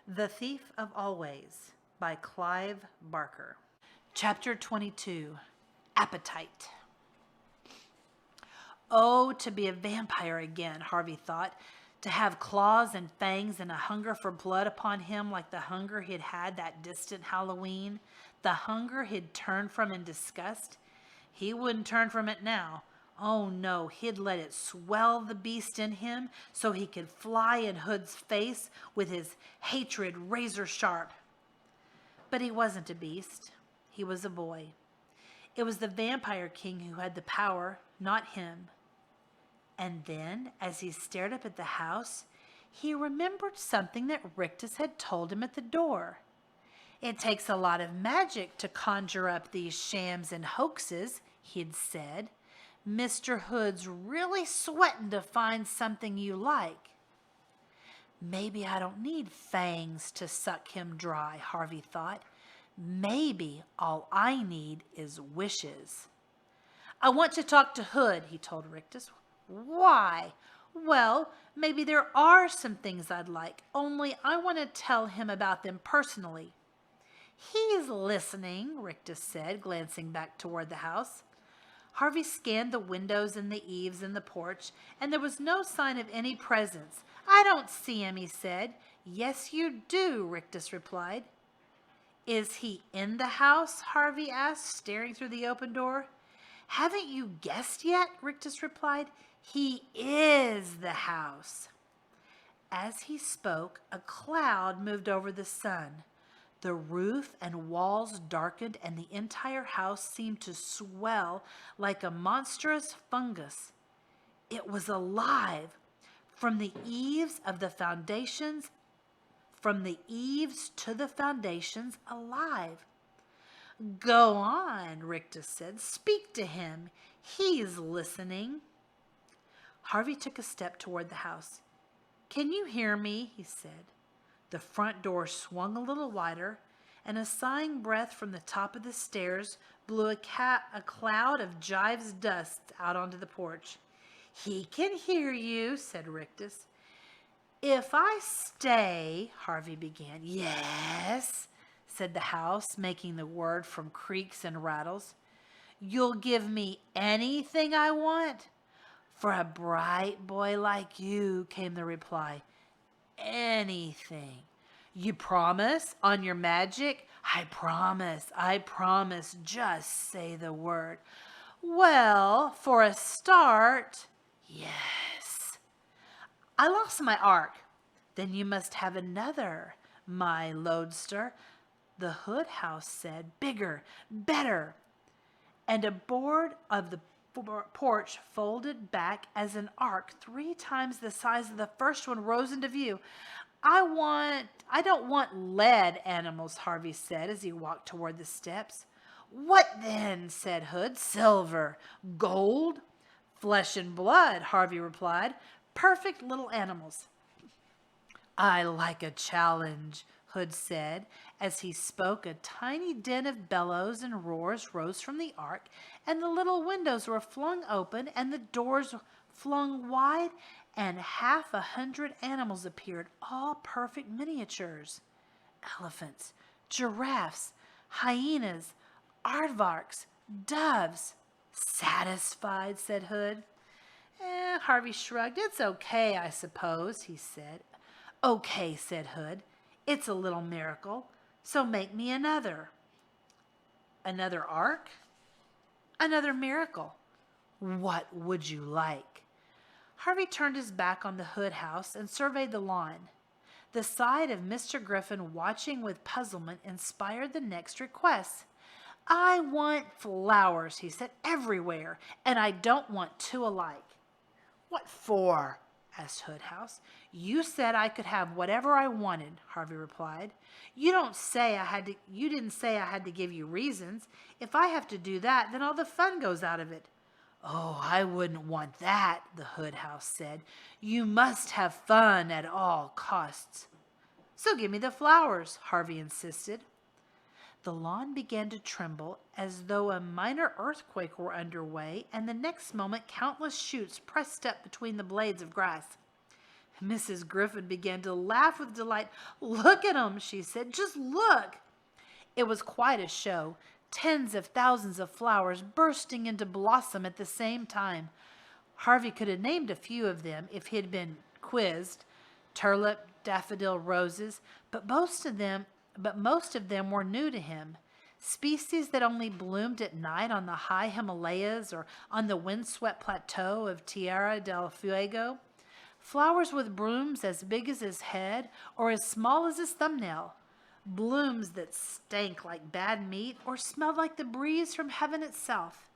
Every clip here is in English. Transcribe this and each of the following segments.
The Thief of Always by Clive Barker. Chapter 22. Appetite. Oh, to be a vampire again, Harvey thought. To have claws and fangs and a hunger for blood upon him like the hunger he'd had that distant Halloween. The hunger he'd turned from in disgust. He wouldn't turn from it now. Oh no, he'd let it swell the beast in him so he could fly in Hood's face with his hatred razor sharp. But he wasn't a beast. He was a boy. It was the vampire king who had the power, not him. And then, as he stared up at the house, he remembered something that Rictus had told him at the door. It takes a lot of magic to conjure up these shams and hoaxes, he'd said. Mr. Hood's really sweating to find something you like. Maybe I don't need fangs to suck him dry, Harvey thought. Maybe all I need is wishes. I want to talk to Hood, he told Rictus. Why? Well, maybe there are some things I'd like, only I want to tell him about them personally. He's listening, Rictus said, glancing back toward the house. Harvey scanned the windows and the eaves and the porch, and there was no sign of any presence. I don't see him, he said. Yes, you do, Rictus replied. Is he in the house? Harvey asked, staring through the open door. Haven't you guessed yet? Rictus replied. He is the house. As he spoke, a cloud moved over the sun. The roof and walls darkened, and the entire house seemed to swell like a monstrous fungus. It was alive. From the eaves to the foundations, alive. Go on, Rictus said. Speak to him. He's listening. Harvey took a step toward the house. Can you hear me? He said. The front door swung a little wider, and a sighing breath from the top of the stairs blew a cloud of Jive's dust out onto the porch. He can hear you, said Rictus. If I stay, Harvey began. Yes, said the house, making the word from creaks and rattles. You'll give me anything I want? For a bright boy like you, came the reply. Anything. You promise on your magic? I promise. Just say the word. Well, for a start, yes. I lost my ark. Then you must have another, my lodester. The Hood house said, bigger, better. And a board of the porch folded back as an ark 3 times the size of the first one rose into view. I don't want lead animals, Harvey said as he walked toward the steps. What then? Said Hood. Silver. Gold? Flesh and blood, Harvey replied. Perfect little animals. I like a challenge, Hood said. As he spoke, a tiny din of bellows and roars rose from the ark, and the little windows were flung open, and the doors flung wide, and 100 animals appeared, all perfect miniatures. Elephants, giraffes, hyenas, aardvarks, doves. Satisfied, said Hood. Harvey shrugged. It's okay, I suppose, he said. Okay, said Hood. It's a little miracle, so make me another. Another ark? Another miracle. What would you like? Harvey turned his back on the Hood house and surveyed the lawn. The sight of Mr. Griffin watching with puzzlement inspired the next request. I want flowers, he said, everywhere, and I don't want 2 alike. What for? Asked Hood house. You said I could have whatever I wanted, Harvey replied. You didn't say I had to give you reasons. If I have to do that, then all the fun goes out of it. Oh, I wouldn't want that, the Hood house said. You must have fun at all costs. So give me the flowers, Harvey insisted. The lawn began to tremble as though a minor earthquake were underway, and the next moment countless shoots pressed up between the blades of grass. Mrs. Griffin began to laugh with delight. "Look at 'em," she said. "Just look." It was quite a show. Tens of thousands of flowers bursting into blossom at the same time. Harvey could have named a few of them if he had been quizzed. Tulip, daffodil, roses, but most of them were new to him. Species that only bloomed at night on the high Himalayas or on the windswept plateau of Tierra del Fuego. Flowers with blooms as big as his head or as small as his thumbnail. Blooms that stank like bad meat or smelled like the breeze from heaven itself.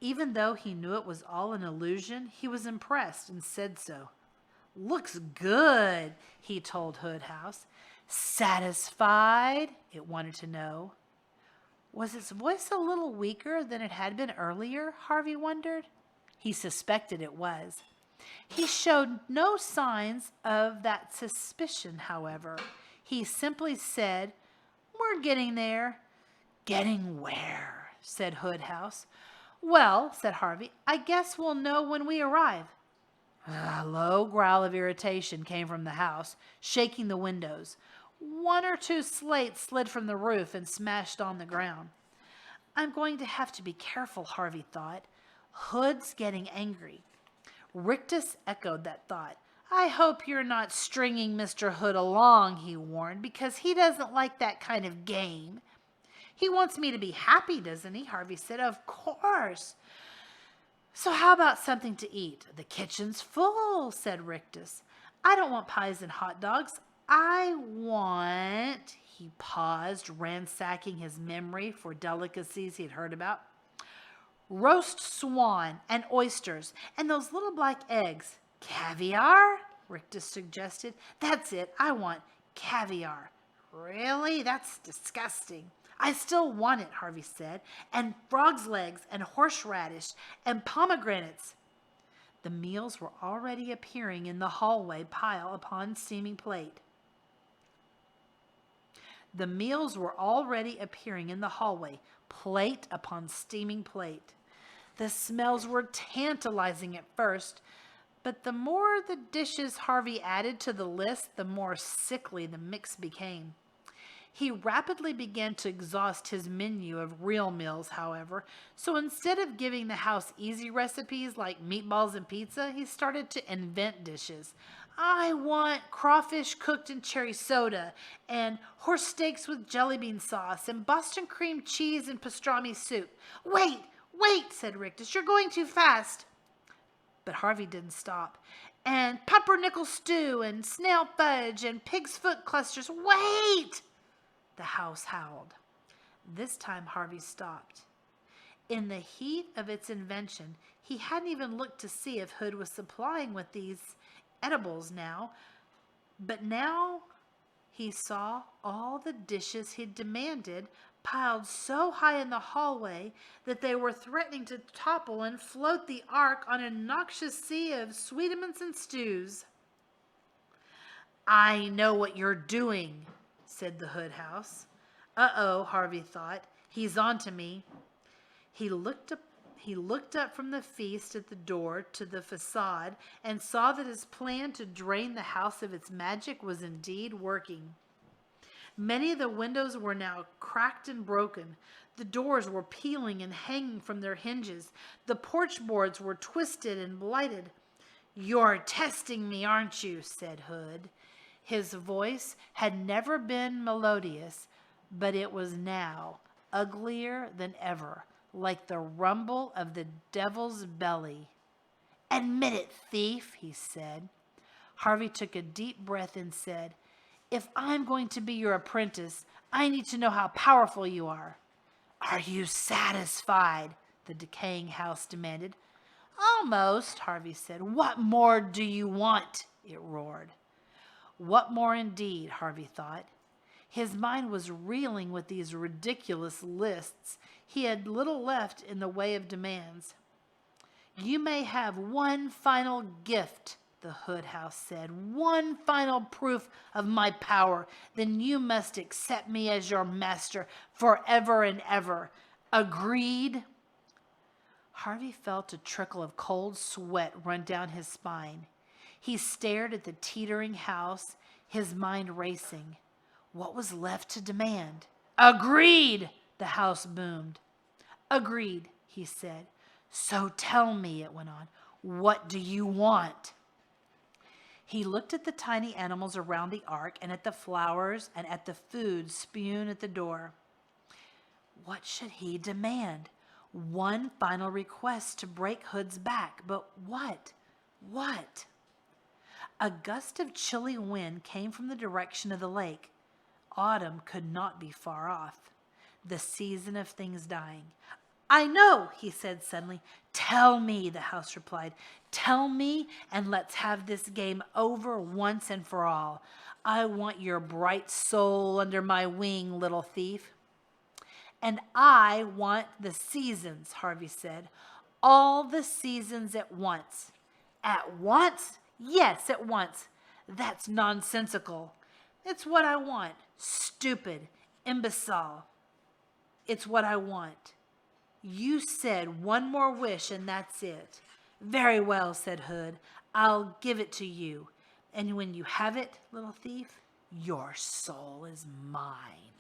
Even though he knew it was all an illusion, he was impressed and said so. "Looks good," he told Hood House. "Satisfied?" it wanted to know. Was its voice a little weaker than it had been earlier, Harvey wondered? He suspected it was. He showed no signs of that suspicion, however. He simply said, "We're getting there." "Getting where?" said Hood House. "Well," said Harvey, "I guess we'll know when we arrive." A low growl of irritation came from the house, shaking the windows. One or two slates slid from the roof and smashed on the ground. "I'm going to have to be careful," Harvey thought. "Hood's getting angry." Rictus echoed that thought. "I hope you're not stringing Mr. Hood along," he warned, "because he doesn't like that kind of game." "He wants me to be happy, doesn't he?" Harvey said. "Of course." "So how about something to eat?" "The kitchen's full," said Rictus. "I don't want pies and hot dogs. I want—" He paused, ransacking his memory for delicacies he'd heard about. "Roast swan and oysters and those little black eggs." "Caviar?" Rictus suggested. "That's it. I want caviar." "Really? That's disgusting." "I still want it," Harvey said. "And frog's legs and horseradish and pomegranates." The meals were already appearing in the hallway, pile upon steaming plate. The meals were already appearing in the hallway, plate upon steaming plate. The smells were tantalizing at first, but the more the dishes Harvey added to the list, the more sickly the mix became. He rapidly began to exhaust his menu of real meals, however, so instead of giving the house easy recipes like meatballs and pizza, he started to invent dishes. "I want crawfish cooked in cherry soda, and horse steaks with jelly bean sauce, and Boston cream cheese and pastrami soup." "Wait, wait," said Rictus, "you're going too fast." But Harvey didn't stop. "And pumpernickel stew, and snail fudge, and pig's foot clusters." "Wait!" The house howled. This time Harvey stopped. In the heat of its invention, he hadn't even looked to see if Hood was supplying with these edibles now. But now he saw all the dishes he'd demanded piled so high in the hallway that they were threatening to topple and float the ark on a noxious sea of sweetments and stews. "I know what you're doing," said the Hood House. "Uh-oh," Harvey thought. "He's on to me." He looked up from the feast at the door to the facade and saw that his plan to drain the house of its magic was indeed working. Many of the windows were now cracked and broken. The doors were peeling and hanging from their hinges. The porch boards were twisted and blighted. "You're testing me, aren't you?" said Hood. His voice had never been melodious, but it was now uglier than ever, like the rumble of the devil's belly. "Admit it, thief," he said. Harvey took a deep breath and said, "If I'm going to be your apprentice, I need to know how powerful you are." "Are you satisfied?" the decaying house demanded. "Almost," Harvey said. "What more do you want?" it roared. What more indeed, Harvey thought. His mind was reeling with these ridiculous lists. He had little left in the way of demands. "You may have one final gift," the Hood House said, "one final proof of my power. Then you must accept me as your master forever and ever. Agreed?" Harvey felt a trickle of cold sweat run down his spine. He stared at the teetering house, his mind racing. What was left to demand? Agreed, the house boomed. Agreed, he said. So tell me, it went on, what do you want? He looked at the tiny animals around the ark and at the flowers and at the food spewed at the door. What should he demand? One final request to break Hood's back, but what? What? A gust of chilly wind came from the direction of the lake. Autumn could not be far off. The season of things dying. I know, he said suddenly. Tell me, the house replied. Tell me, and let's have this game over once and for all. I want your bright soul under my wing, little thief. And I want the seasons, Harvey said. All the seasons at once. At once? Yes, at once. That's nonsensical. It's what I want. Stupid. Imbecile. It's what I want. You said one more wish and that's it. Very well, said Hood. I'll give it to you. And when you have it, little thief, your soul is mine.